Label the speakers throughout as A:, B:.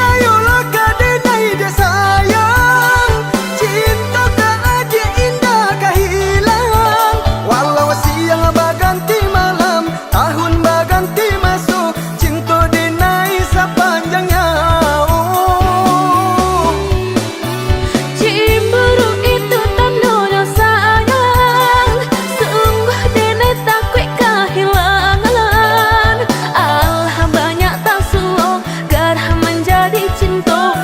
A: Percayalah kadenai dia sayang, cinta tak lagi indah kehilangan. Walau siang baganti malam, tahun baganti masuk, cinta denai sepanjangnya.
B: Cemburu itu tandanya sayang, sungguh denai takut kehilangan. Allah banyak tak sulo, gerah menjadi cinta.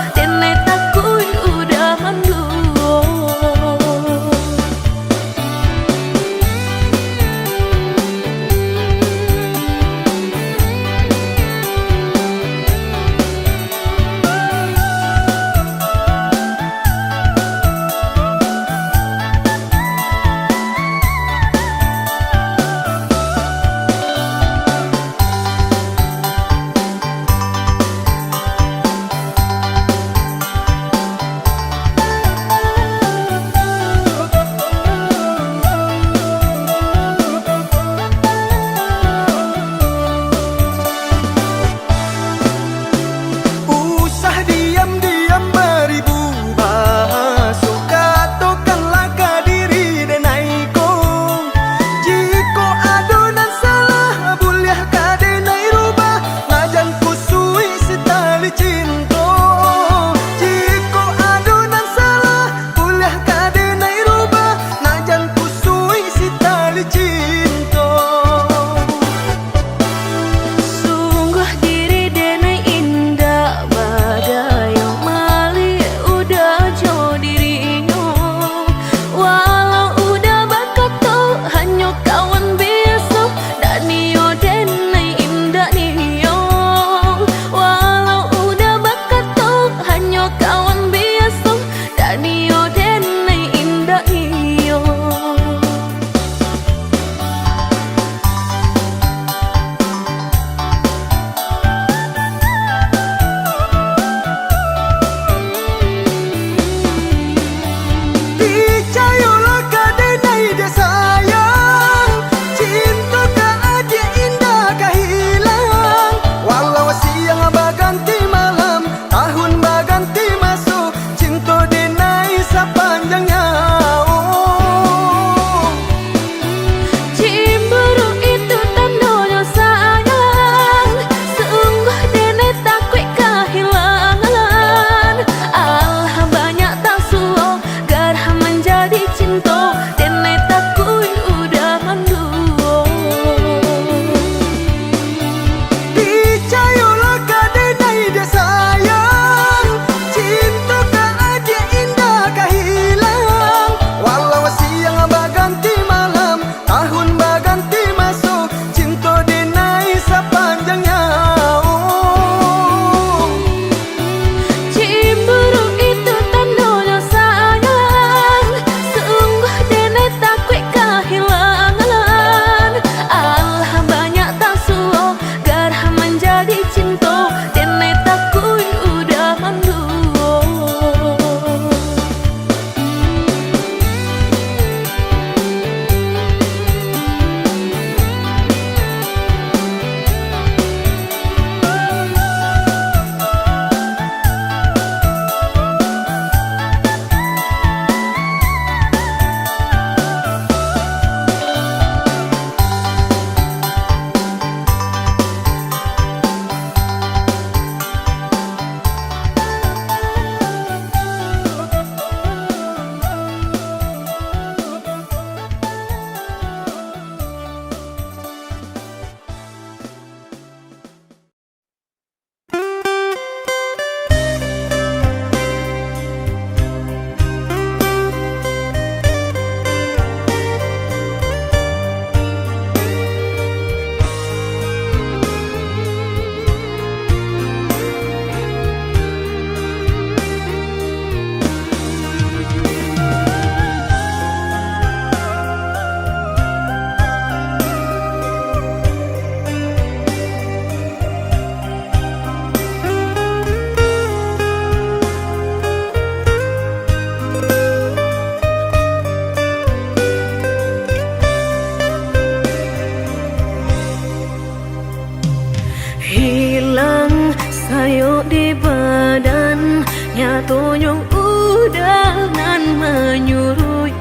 B: nyatonyong udangan menyuruhkan.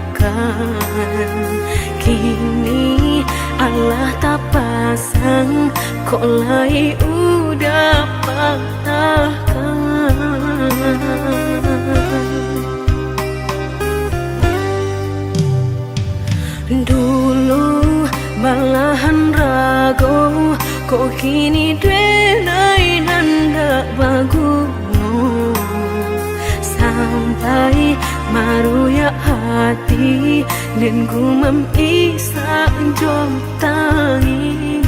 B: Kini Allah tak pasang, kok lai udah patahkan. Dulu balahan rago, kok kini drenai nanda baguno. Sampai maruya hati dan gumam isa jom tangi.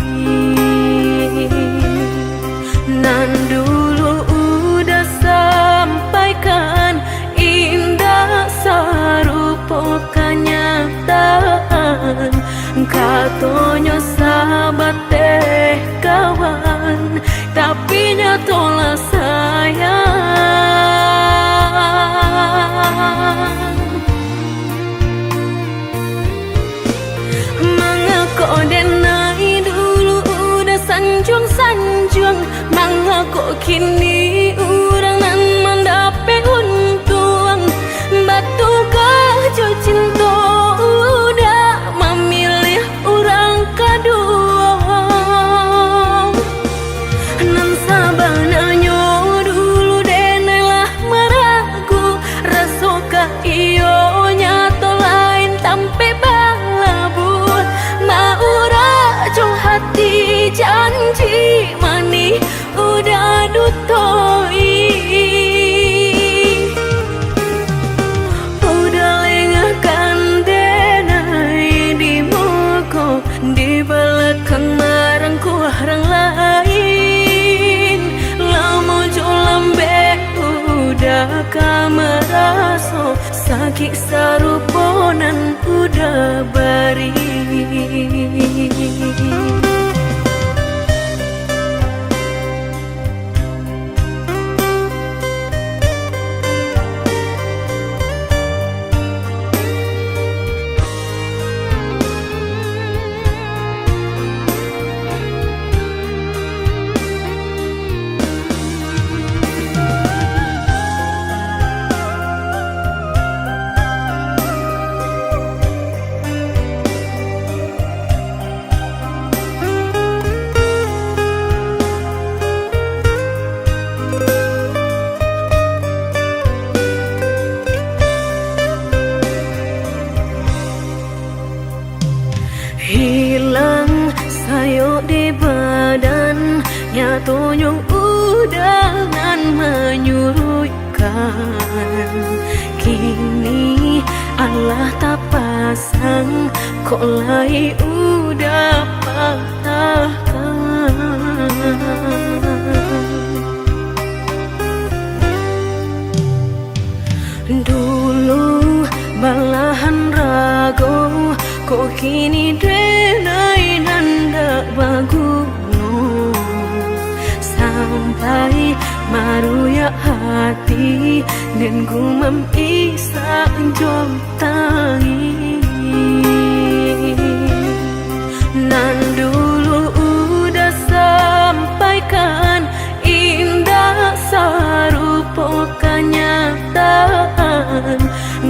B: Nan dulu udah sampaikan indah sarupo kenyataan. Katonyo sahabat teh kawan, tapi nyatolah sayang. Mengaku denai dulu udah sanjung-sanjung, mengaku kini orang nan mendapat untung. Batu kajo cinta udah memilih orang kedua. Nan sabananya dulu denailah meragu, rasoka iyo nyato lain tampe balabu. Mau rajo hati janji mani udah dutoi. Udah lengahkan denai di muka, di belakang marangku orang lain. Lama jolambe udah kameraso, sakit saruponan udah bari. Hilang sayo di badan, nyatonyong udangan menyuruhkan. Kini Allah tak pasang, kok lai udah patahkan. Dulu balahan rago, kok kini drenai nanda baguno. Sampai maruya hati dan gumam isa jom tangi. Nan dulu udah sampaikan indah sarupo kenyataan.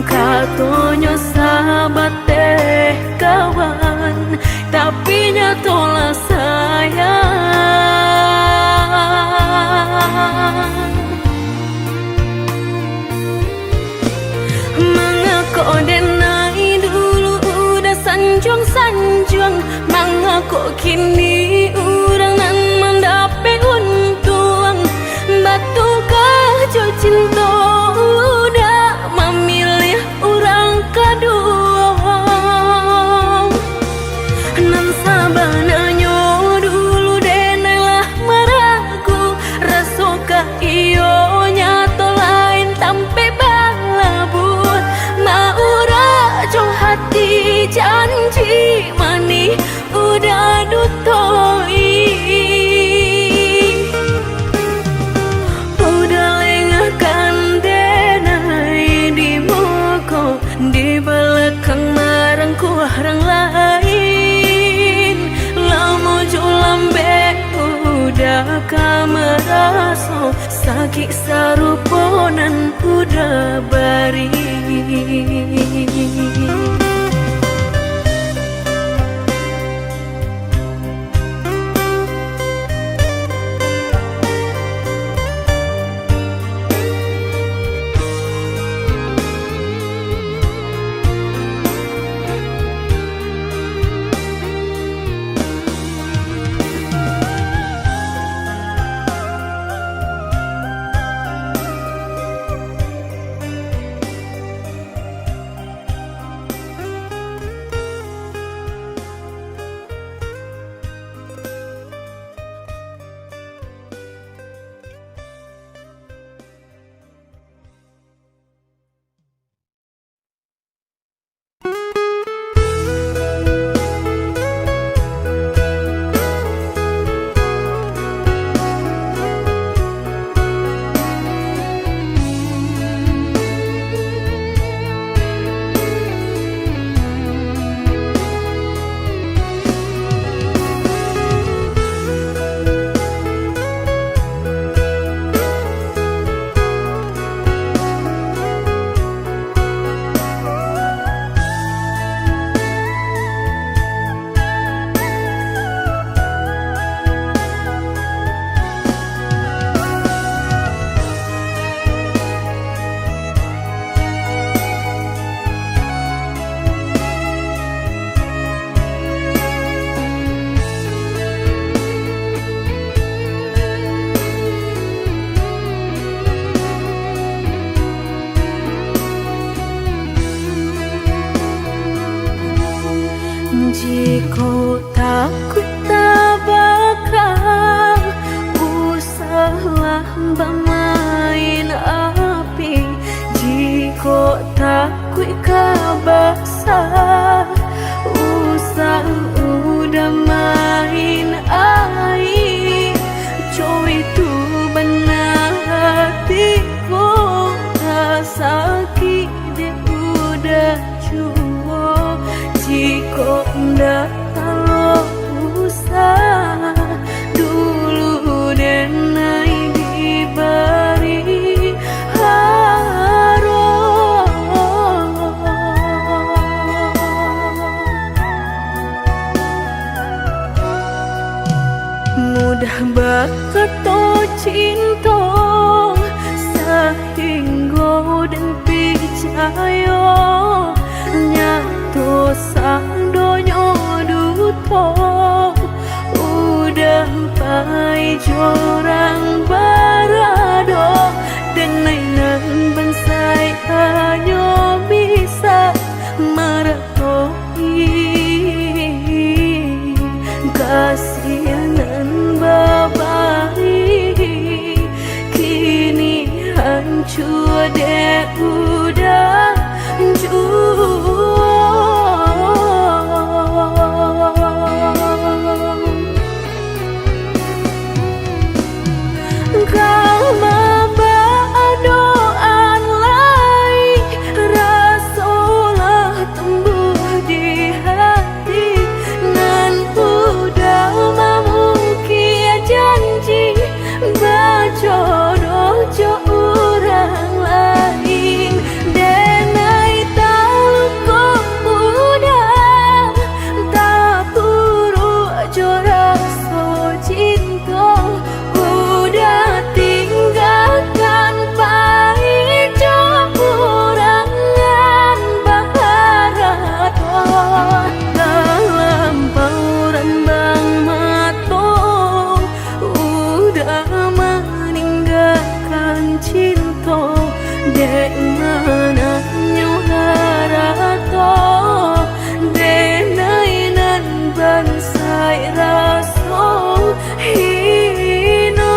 B: Katonyo sahabat teh kawan, tapi nyatolah sayang. Mengaku denai dulu udah sanjung-sanjung, mengaku kini orang nan mendapat untung. Batu kajo cinta udah memilih orang kedua. Nan sabananya dulu denailah meragu, rasoka iyo nyato lain tampe balabu. Mau rajo hati janji mani udah dutoi. Di belakang marangku orang lain. Lama jolambe udah kameraso, sakit saruponan sabari. Jika takut tak bakal usahlah bermain api. Jika takut kabasah usah udah main air. Coba itu benar hatiku tak sakit dia udah cua. Jika ndak kalau usah dulu dan naik diberi harum. Mudah berkata cinta sehingga dan percaya nyatu sang donya duto udah pai jorang barado dan nainan bansai hanya bisa meratoi kasihanan babari kini hancur deh udah kau doaan lain rasulah tumbuh di hati nan udah memukir janji berjodoh jo orang lain denai tahu kau udah tak turu jo rasa cinta udah tinggalkan pahit kurangan baharato dalam pauran bang mato udah meninggalkan cinta dek mana nyuharato denai nan bansai raso hino.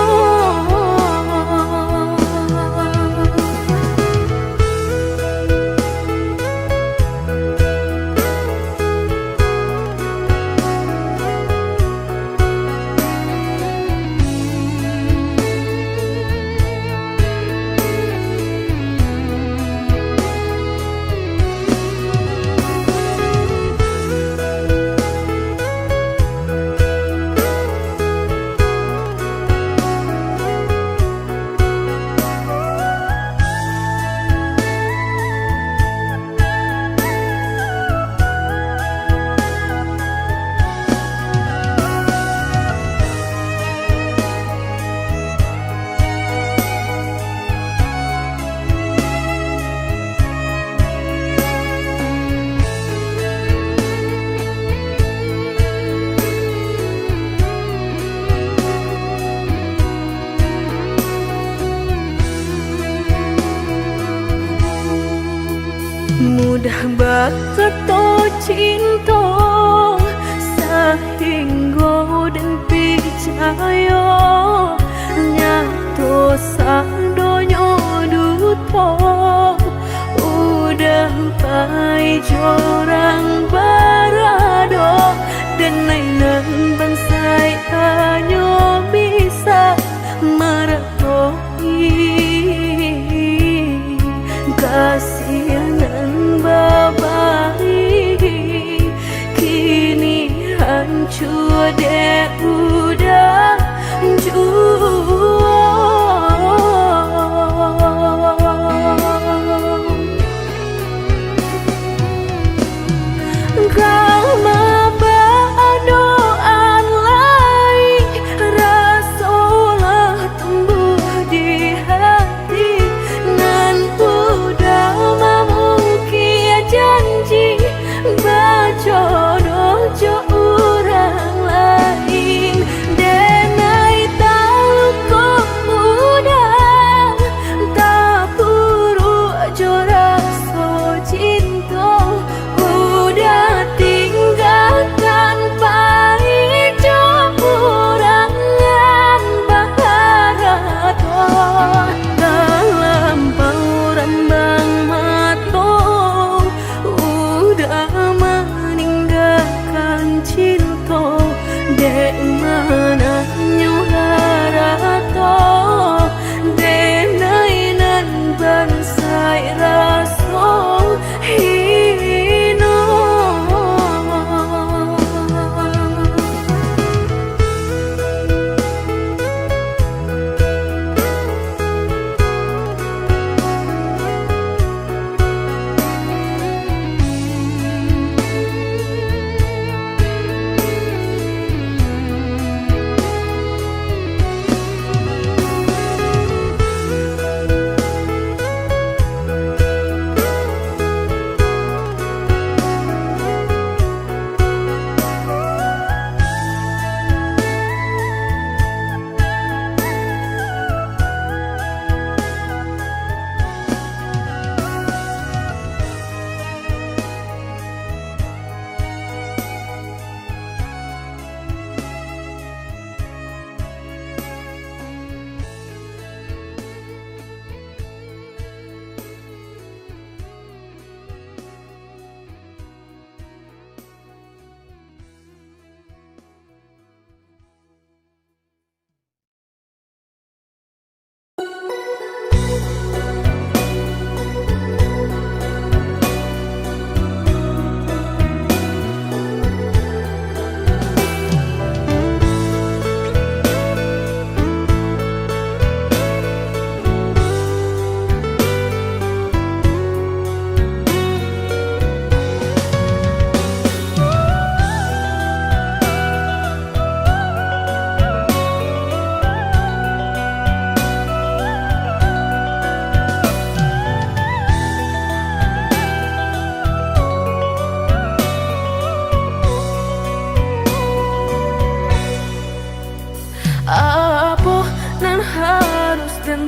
B: mudah bakato cinta sehingga dan percaya nyato sadonyo duto udah pai jorang barado dan nainan bansai hanya bisa meratoi kasihanan babai kini hancur deh udah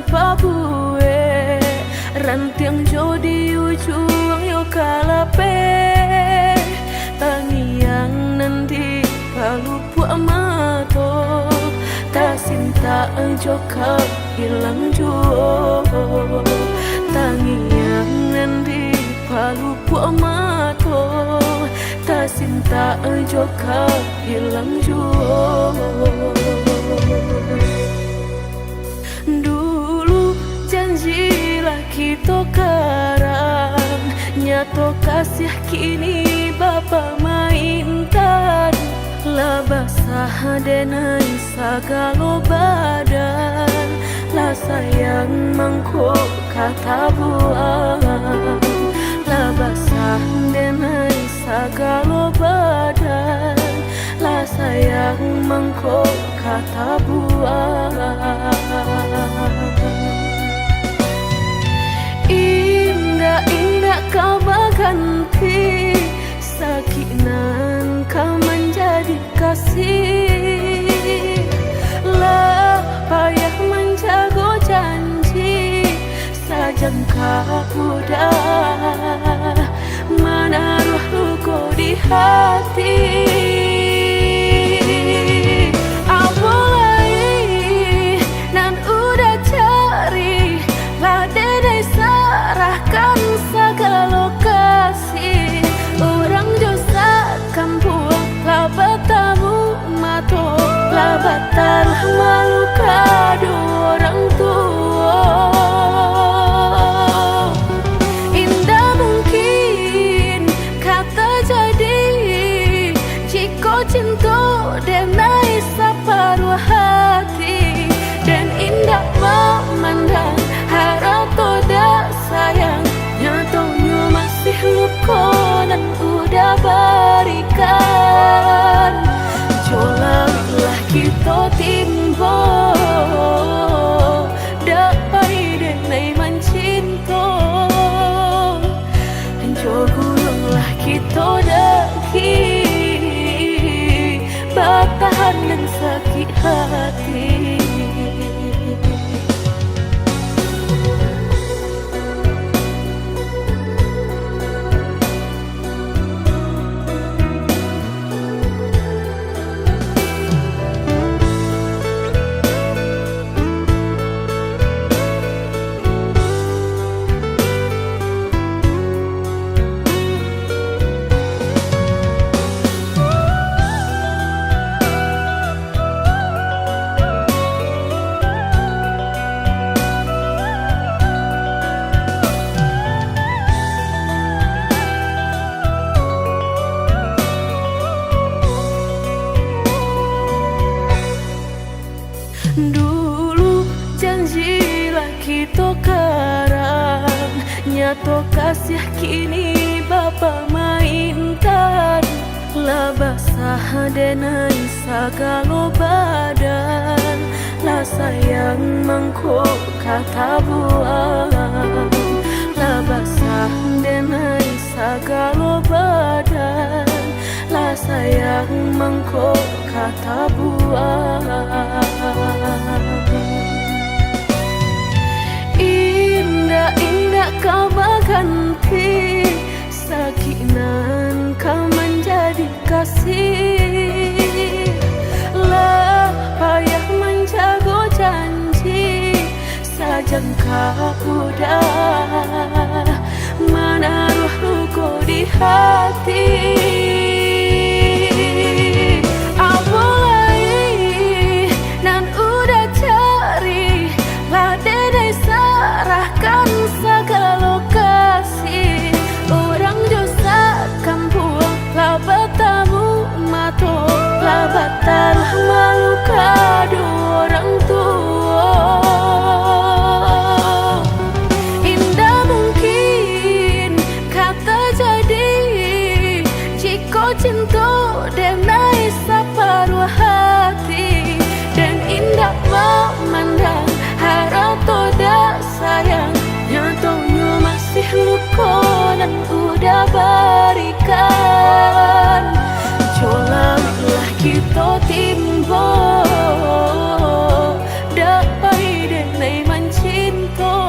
B: papue rantiang jodi ujung yo kalape tangiang nanti palupu amato ta sinta joka hilang juo tangiang nanti palupu amato ta sinta joka hilang juo. Janjilah kita karang nyato kasih kini bapa mainkan lah basah denai sagalo badan lah sayang mangkok kata buang lah basah denai sagalo badan lah sayang mangkok kata buang. Indah kau berganti sakinan kau menjadi kasih lah payah menjaga janji sajangka udah hati. Apalagi nan udah cari lah dedai sarahkan segala lokasi. Orang josa kampung lah bertamu mato lah bataruh malu kado orang tua. Indah mungkin kata jadi jika cinta denai separuh hati. Dan indah memandang harap toda sayang nyatanya masih luka dan udah berikan. Jolanglah kita timbo dapai denai mencinta. Jogulunglah kita daki bertahan dan sakit hati. Dulu janjilah kita karang nyato kasih kini bapa mainkan. Lah basah denai sagalo badan lah sayang mangkok kata buang. Lah basah denai sagalo badan lah sayang mangkok kata buang. Indah-indah kau berganti sakinan kau menjadi kasih. Lah payah menjaga janji sajangka udah menaruh luka di hati. Apalagi nan udah cari lah dedai sarahkan segala lokasi. Orang josa kampung lah bertamu mato lah bataruh malu kado orang tua. Indah mungkin kata jadi jika cinta denai separuh hati. Dan indah memandang harap toda sayang nyatanya masih luka dan udah berikan. Jolanglah kita timbo dapai denai mencinta.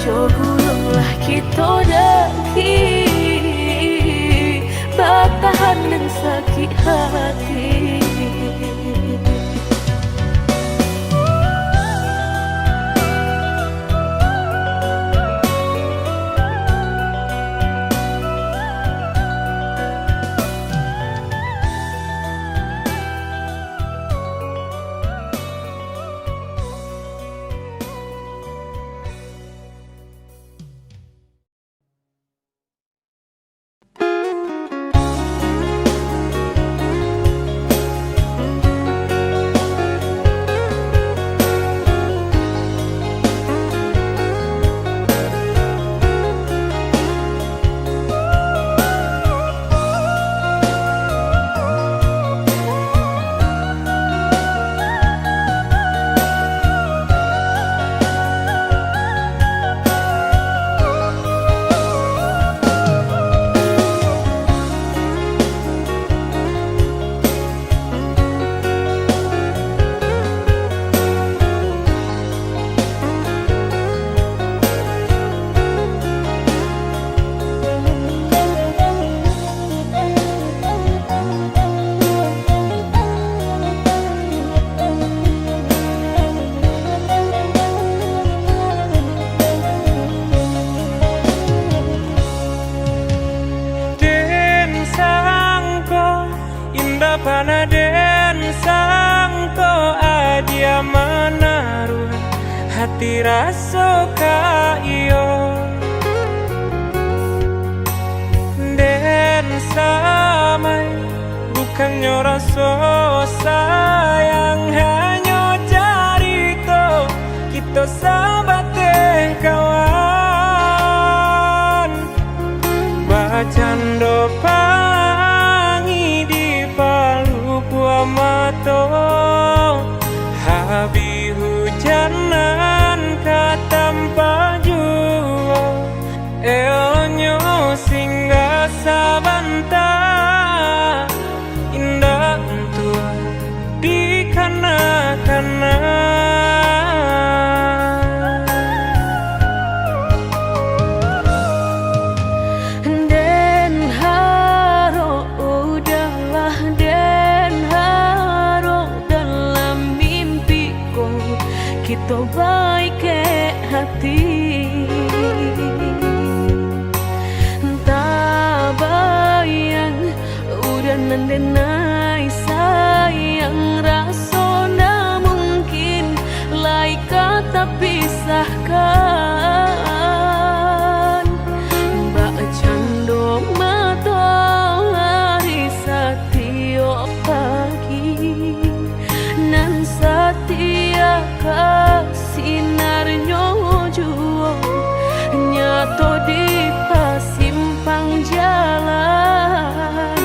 B: Jogulunglah kita daki bertahan dan sakit hati.
C: rasa kayo dan samai bukannya rasa sayang, hanya cerita kita sahabat kawan. Bacando pangi di palu gua mato, habi hujanan katampa jua, elonyo singgah sabanta, indah untuk di kana-kana.
B: Kita baik ke hati, tak bayang udah nandenai sayang, rasa na mungkin lai kata pisahkan. Mbak cando matahari setiap pagi nan setia sinarnya jua nyato di pasimpang jalan,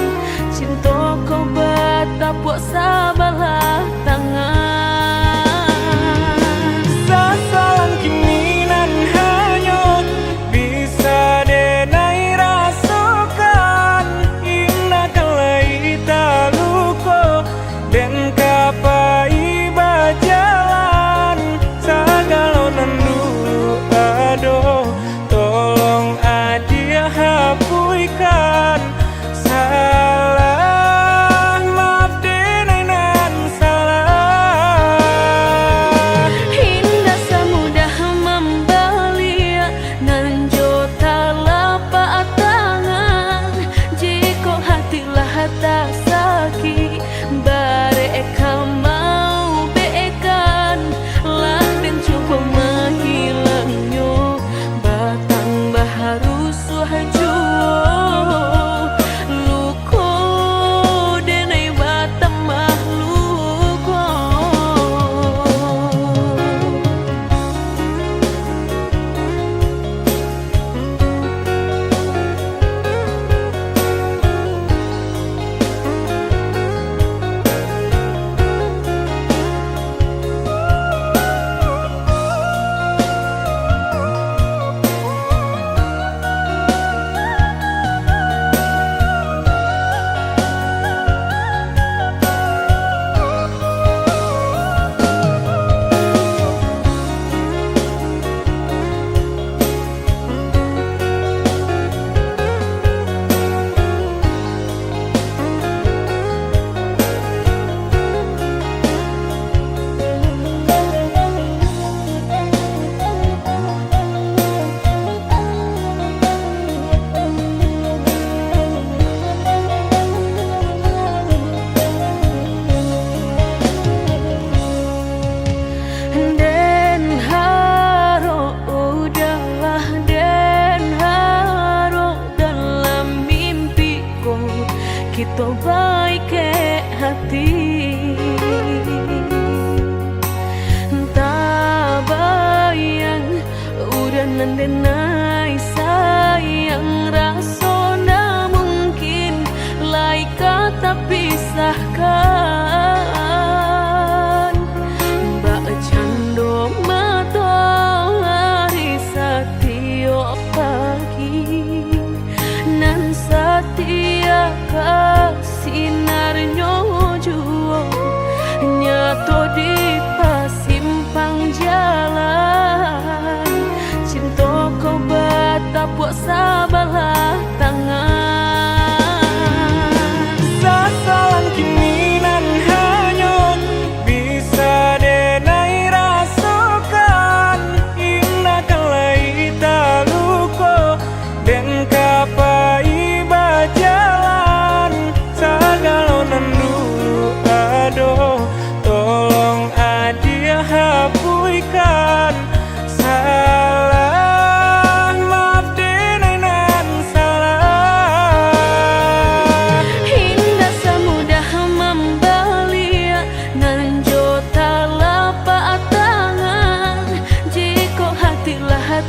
B: cinta kau batapuk sabalah tangan.
C: Sasalan kini nan hanyut bisa denai rasakan, indah kalai taluko dan kapai bajalan, sagalo nandu ado tolong adia hapuikan salah, maaf denai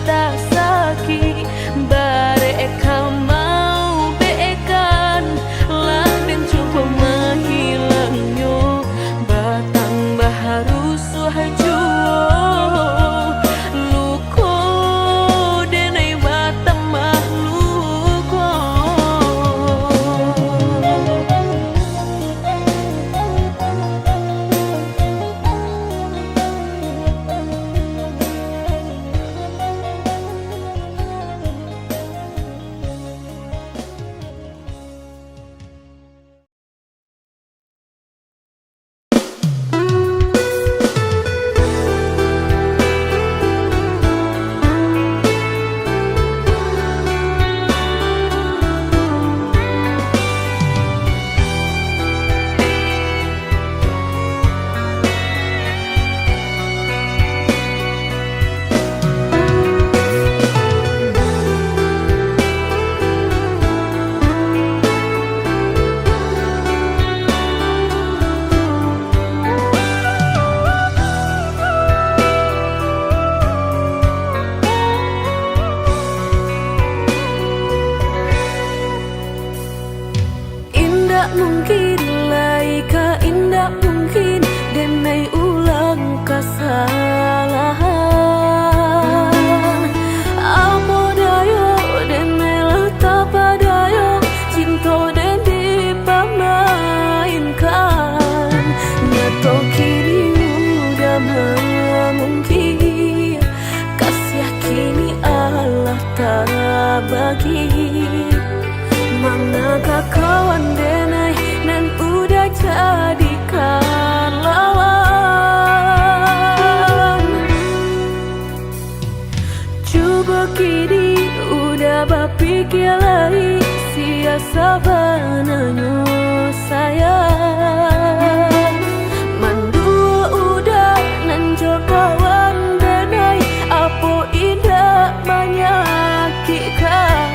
B: tak sakit bareka mau bekan lah dan coba menghilangnya batang baharu suhajo luko denai batang mahluko. Indah mungkin laika indah mungkin denai ulang kesalahan apa dayo denai letak padayo cinta dan dipamainkan nyato kini udah mungkin kasih kini Allah tak bagi. Manakah kawan denai nan udah jadikan lawan. Coba kini udah berpikir lagi siasa bananya sayang. Mandua udah nan jo kawan denai apa indah menyakitkan.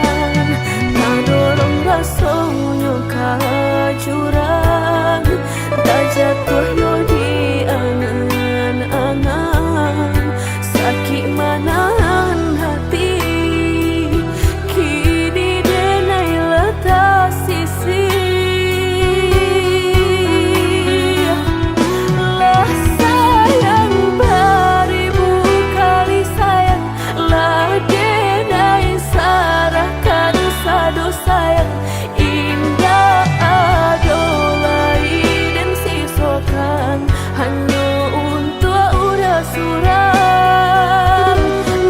B: Dorong rasanya kajurang tak jatuh yo di angan-angan sakit manahan hati kini denai letak sisi lah sayang beribu kali sayang lah denai sarahkan sadu sayang indah adolai dan sisokan hanya untuk udah suram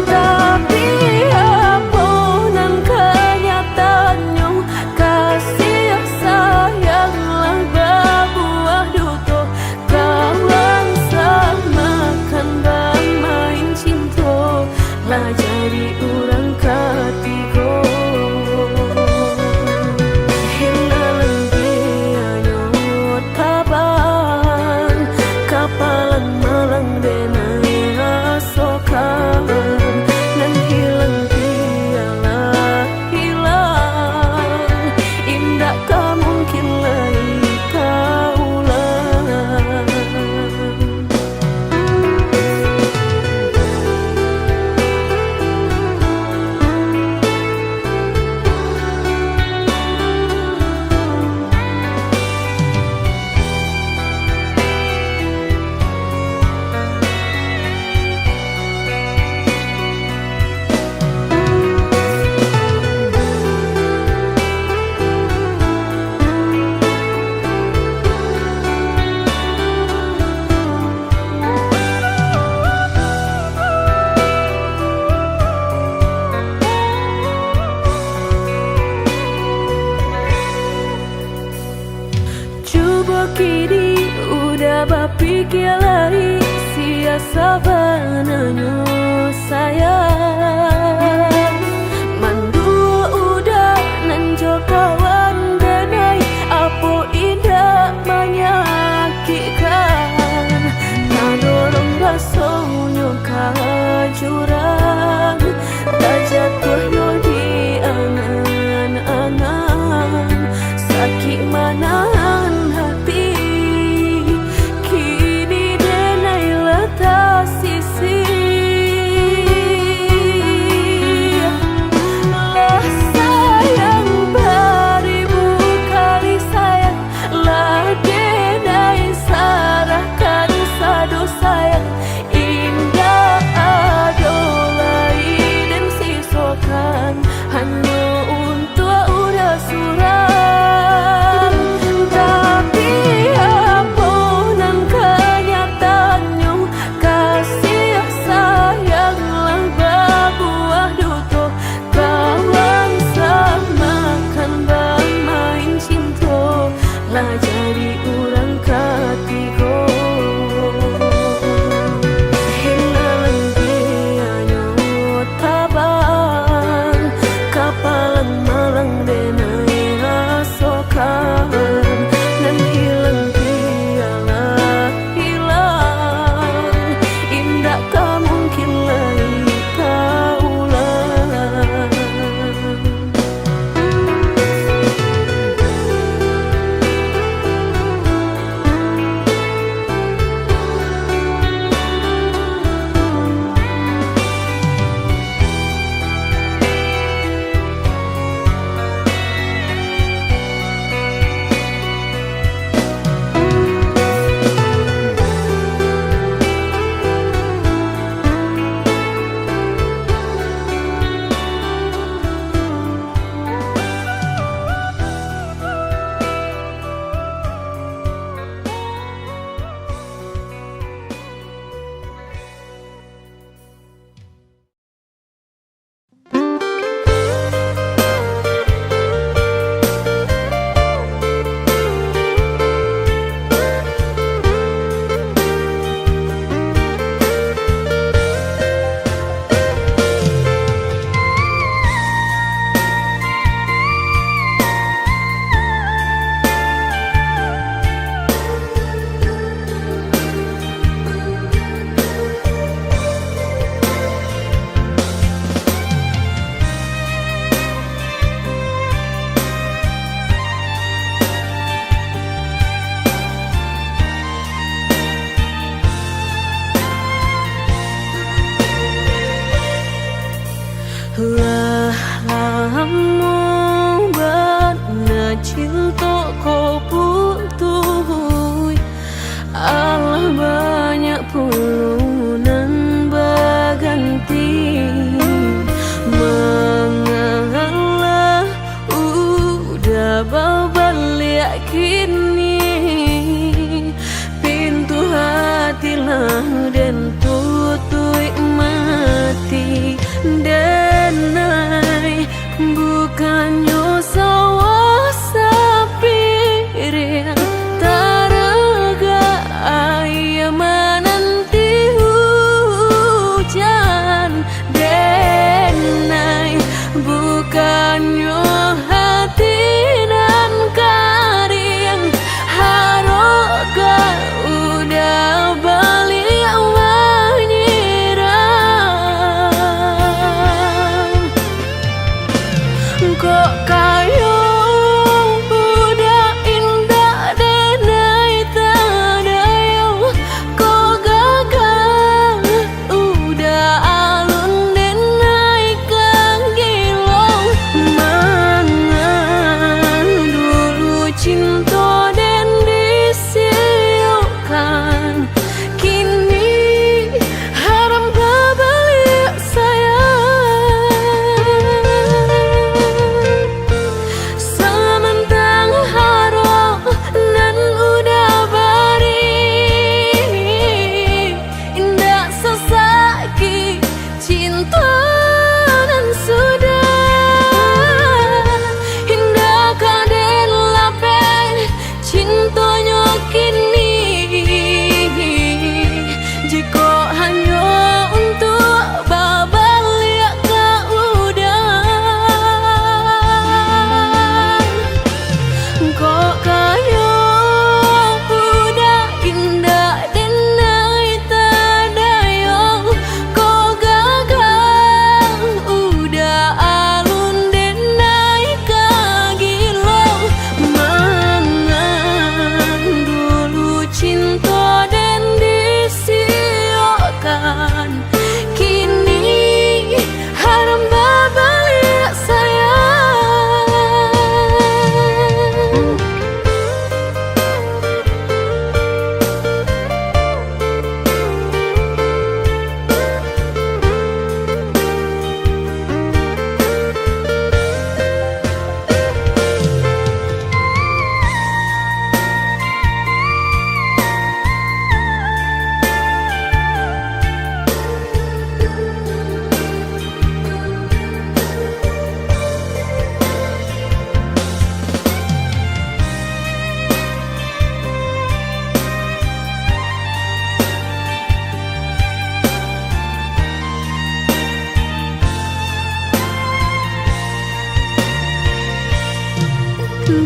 B: tapi apa nan kenyataannya kasih sayang lah berbuah duto kawan samakan bang main cinta lah jadi orang ketiga. Kapalan malang denai asokan nan hilang tialah hilang indah tak mungkin lagi kaulang. Coba kini udah berpikir lagi siasa bananya sayang. Mandua udah nan jo kawan denai apa indah menyakitkan. Tak dorong rasanya kajurang tak jatuh yo di angan-angan sakit manahan hati kini denai letak sisi bukannya sawah sapi riang taraga ayam menanti hujan denai bukannya hati nan karing haroga udah balik kok kayo udah indah denai tadayo kok gagal udah alun denai kagilong mangan dulu cinta den disiokan kini haram babalik sayang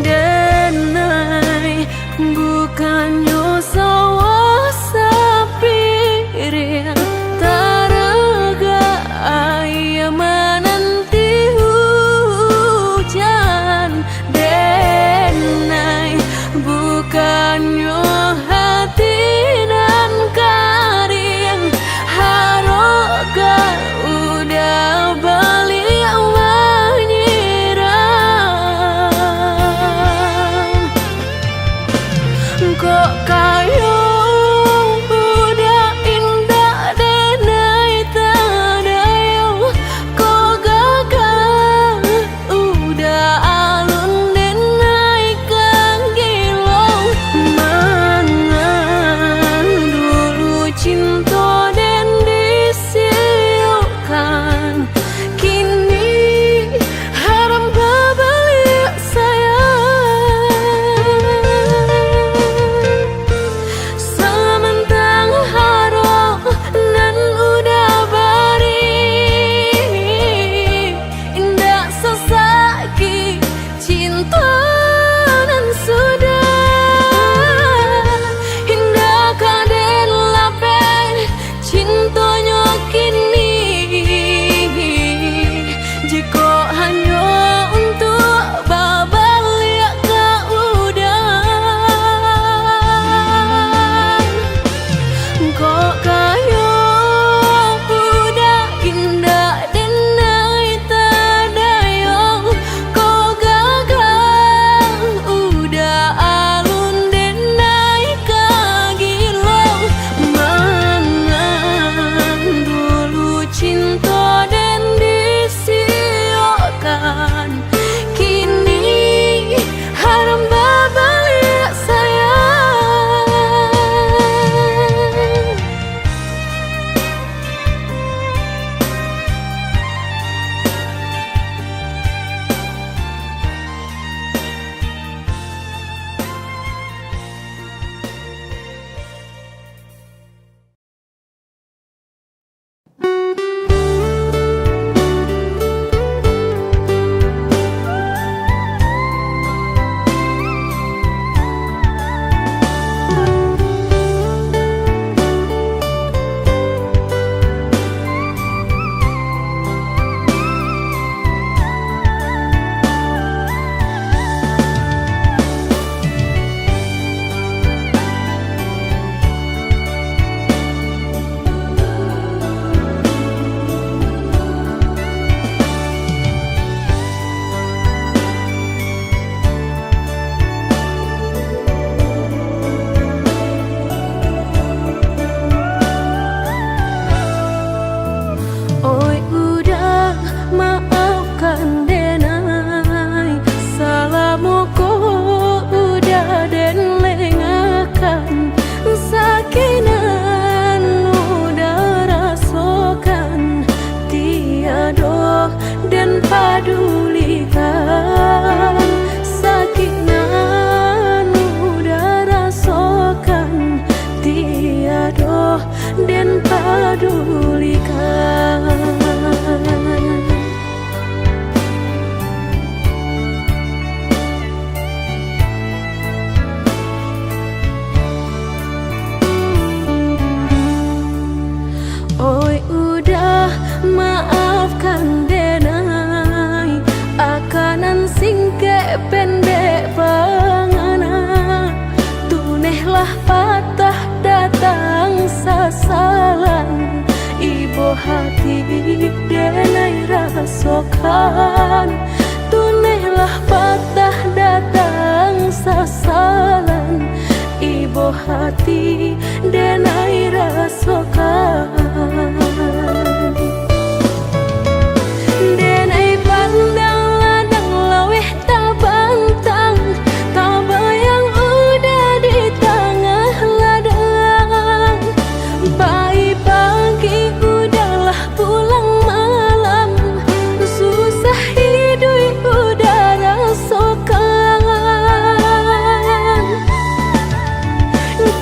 B: denai bukannya sawah sapi riang taraga ayam menanti hujan denai bukannya hati nan karing haroga udah balik menyerah padulikan sakit nan udah rasakan, tiada dan padulikan. Oi udah maafkan denai akanan singke pendek pangana, tunehlah patah datang sasalan, ibu hati denai rasakan, tunehlah patah datang sasalan, ibu hati denai rasakan. Denai pandang ladang laweh tak bantang, tak bayang udah di tengah ladang. Pagi udahlah pulang malam, susah hidup udah rasakan.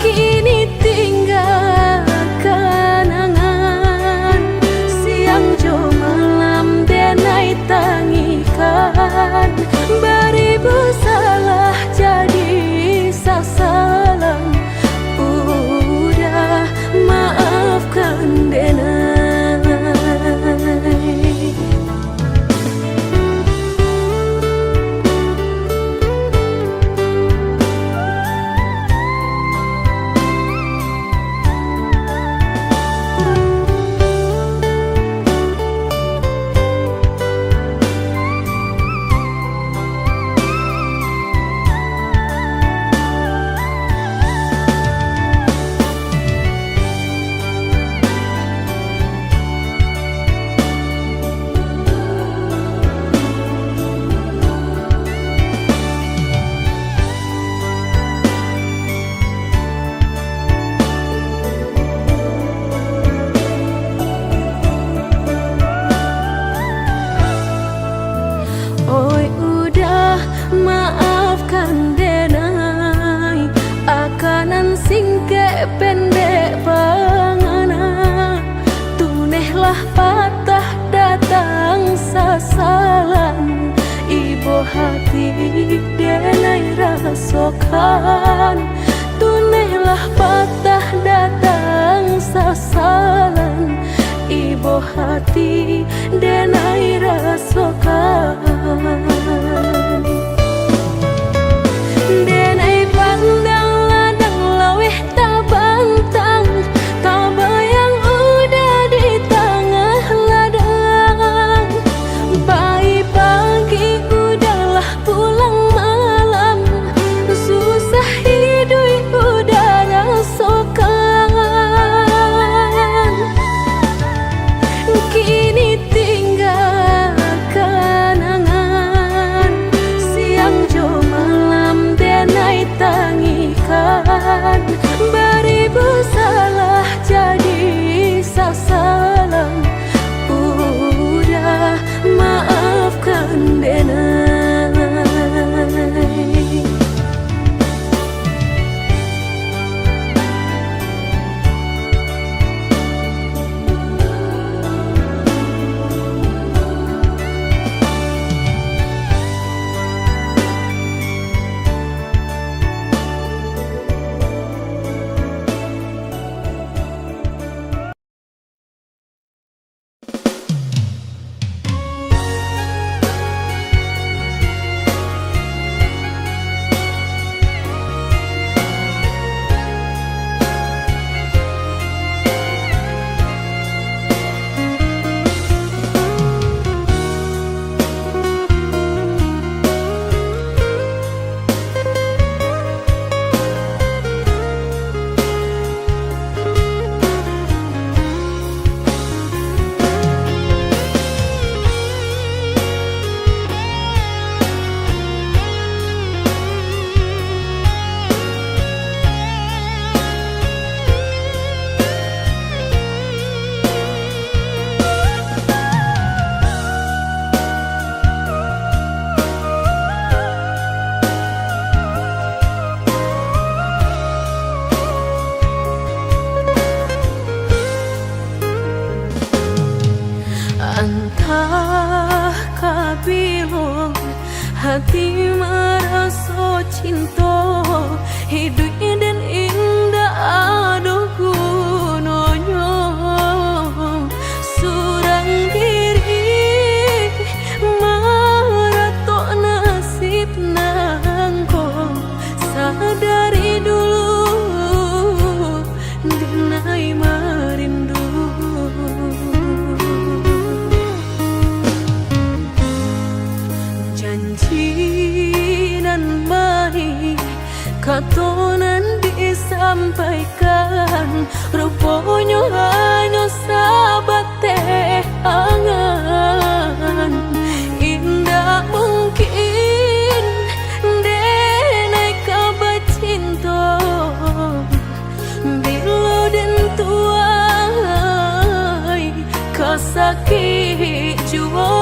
B: Kini tinggal kenangan, siang jo malam denai tangikan, beribu salah jadi sasalan, udah maafkan denai. Oi udah maafkan denai akanan singke pendek pangana, tunehlah patah datang sasalan, ibu hati denai rasakan, tunehlah patah datang sasalan, ibu hati denai rasakan. Denai pandang ladang laweh tak bantang, tak bayang udah di tengah ladang. Pagi udahlah pulang malam, susah hidup Tah kabilo hati merasa cinta hidup dan indah aduh gunanya surang diri maratok nasib nangko sadari dulu dinai merindu janji nan baik katonan disampaikan rupanya hanya sahabat teh angan indah mungkin denai kabar cinta bila dan tuai kasakit jua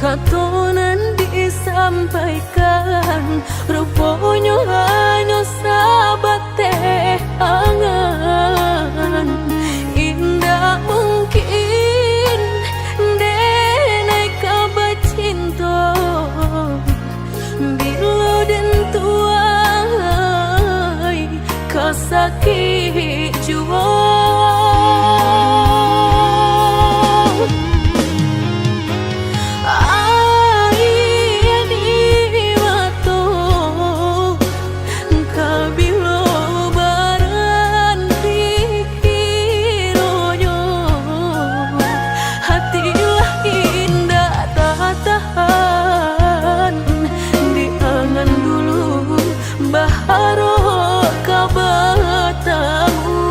B: katonan disampaikan rupanya hanya sahabat teh angan indah mungkin denai kabar cinta bila dan tuai kasakit jua baru kau bertemu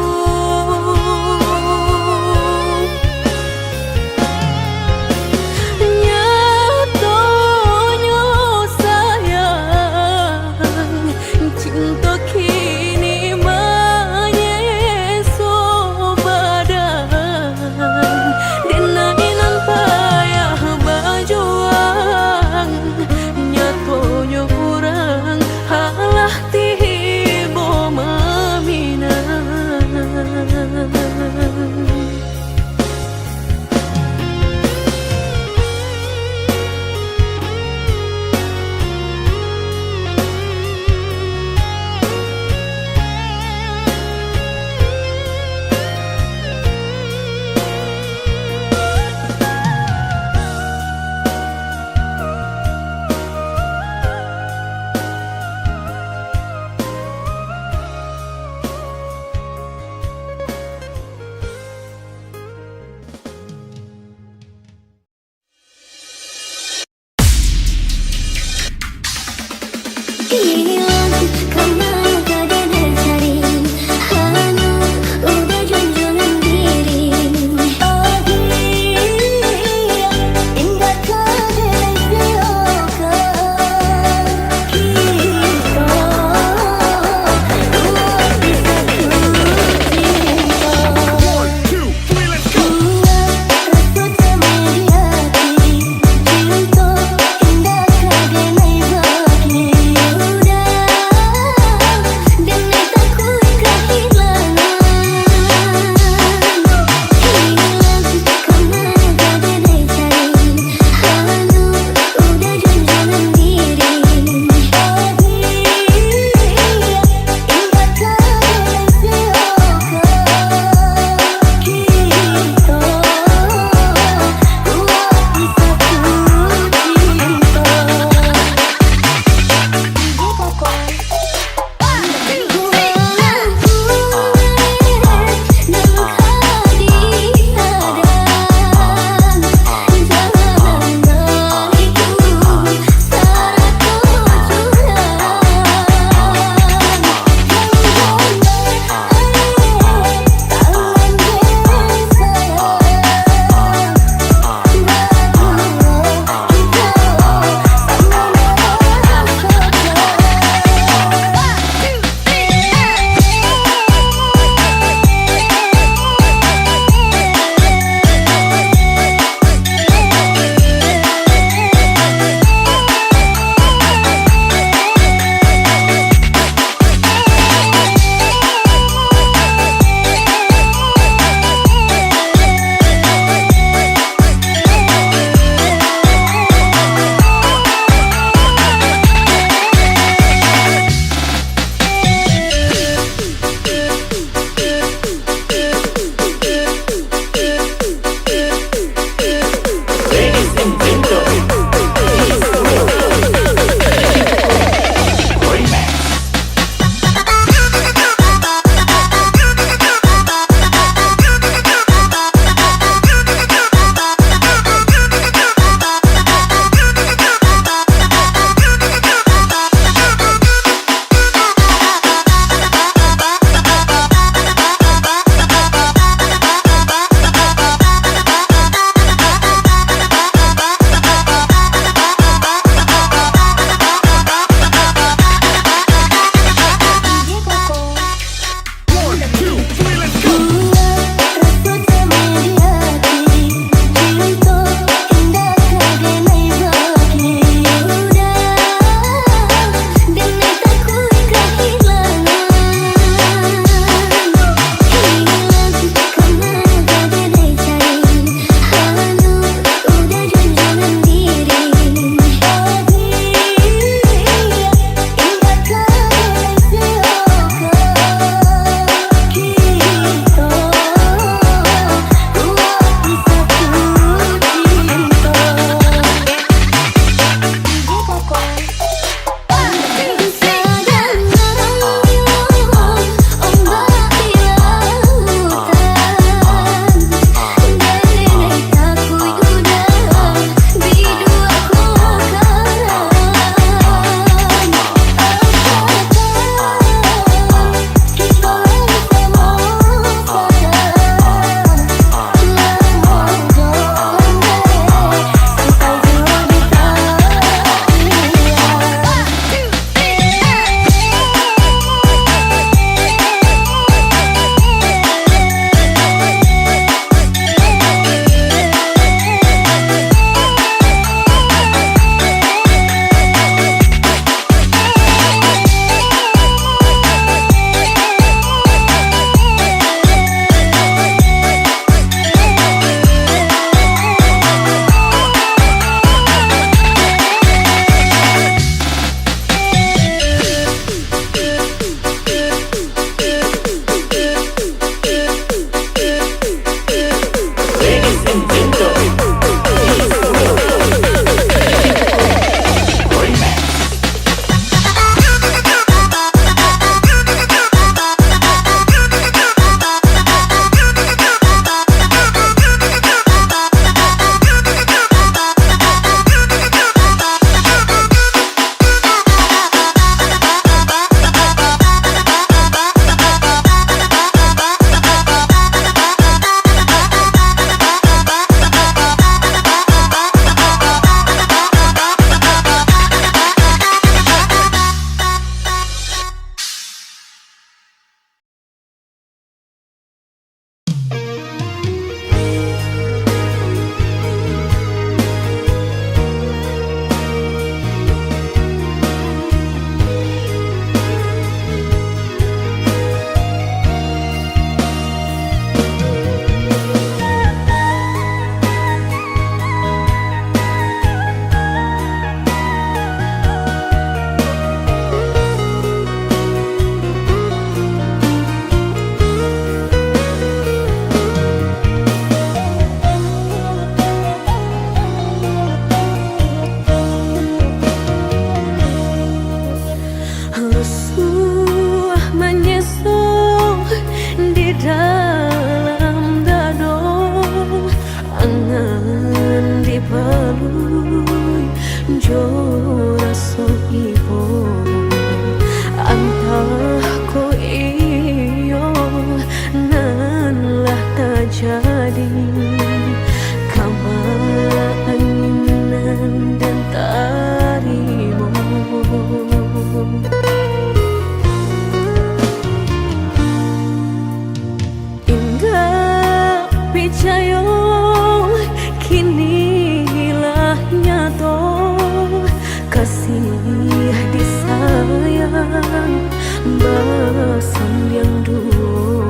B: basan yang dulu,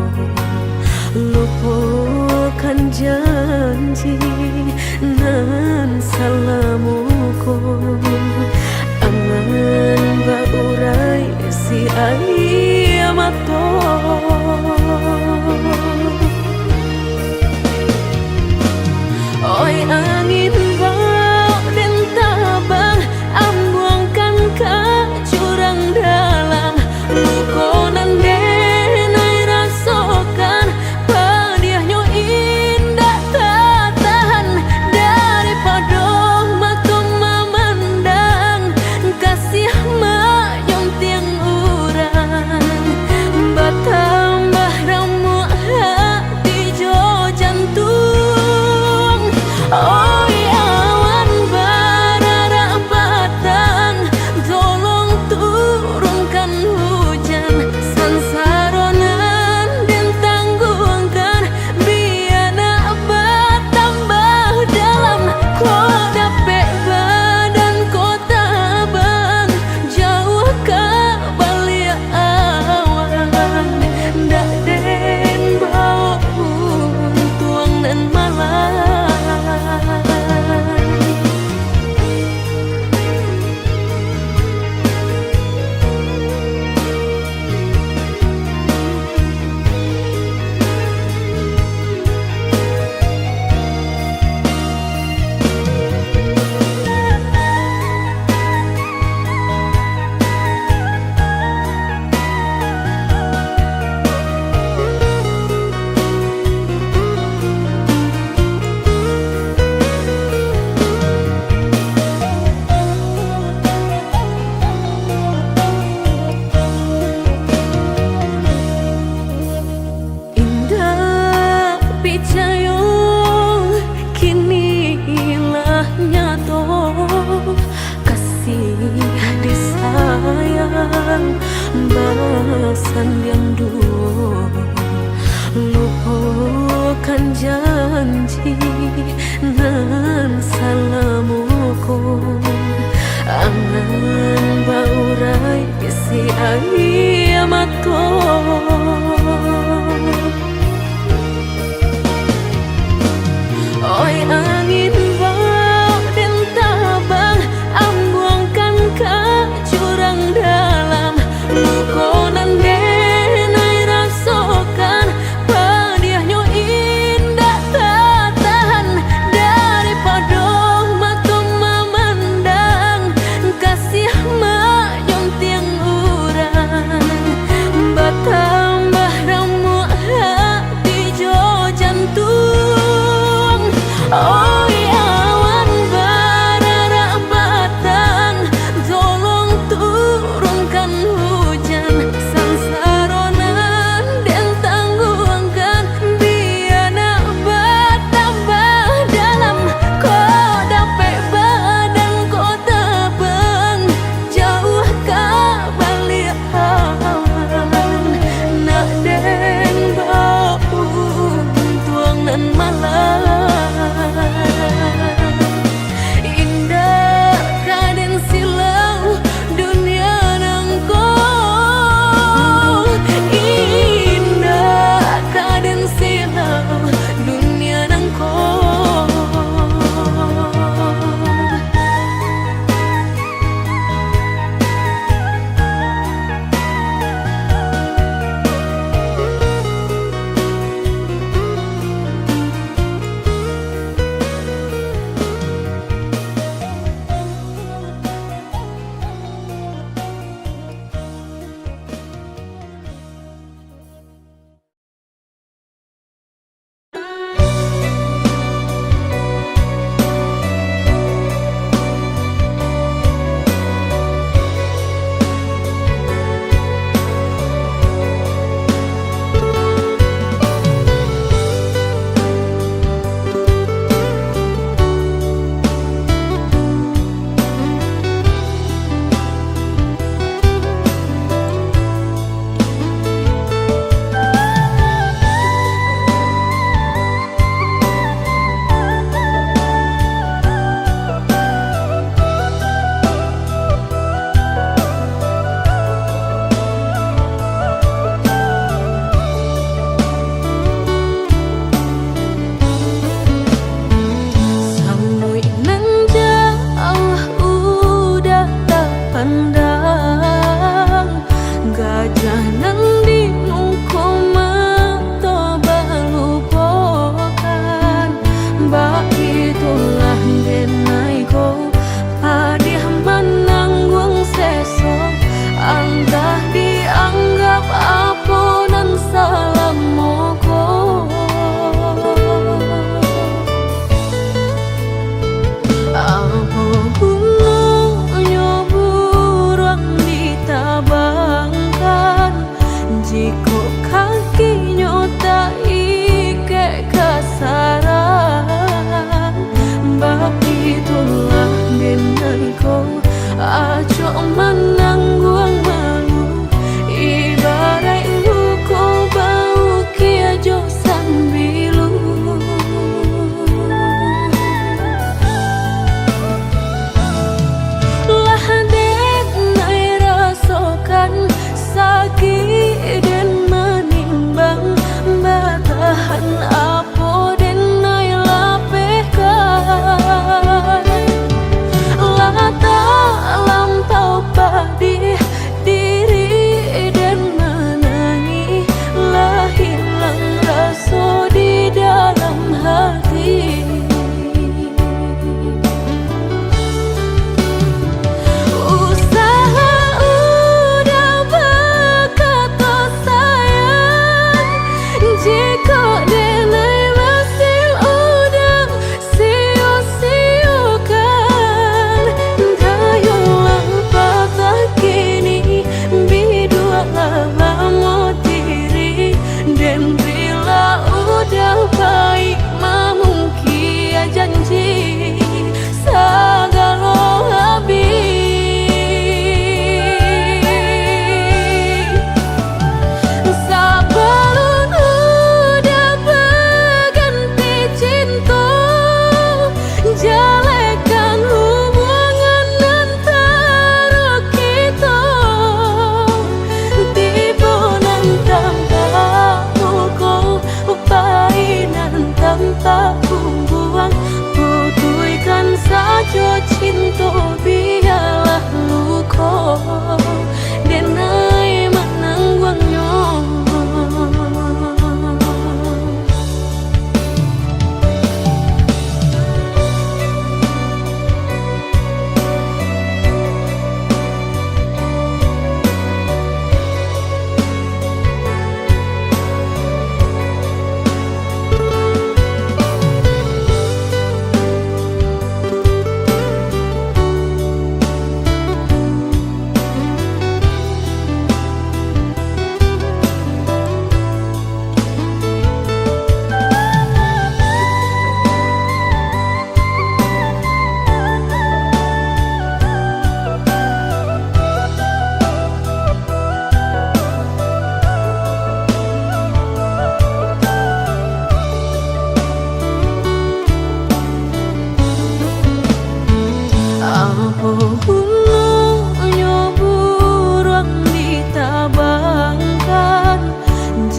B: lupakan janji nan salamuku, angan baurai si ayamato. Oi angin bau dan tabang, ambuangkan ke jurang dalam, lukonan denai rasakan, pedihnya indah tak tahan, daripada matung memandang kasih menyunting urang, bertambah ramu hati jo jantung. Oi awan barara batang, tolong turunkan hujan, sansaronan dan tanggungkan, biar nak bertambah dalam. Kau dapet badan kau tabang, jauh ke balik awan, dak den bau tuang dan malam. Picayong kinilah nyato, kasih disayang basan yang dulu, lupakan janji nan salamuku, angan baurai si ayamato. Oi angin bau dan tabang, ambuangkan ke jurang dalam, lukonan denai rasakan.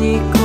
B: janjiku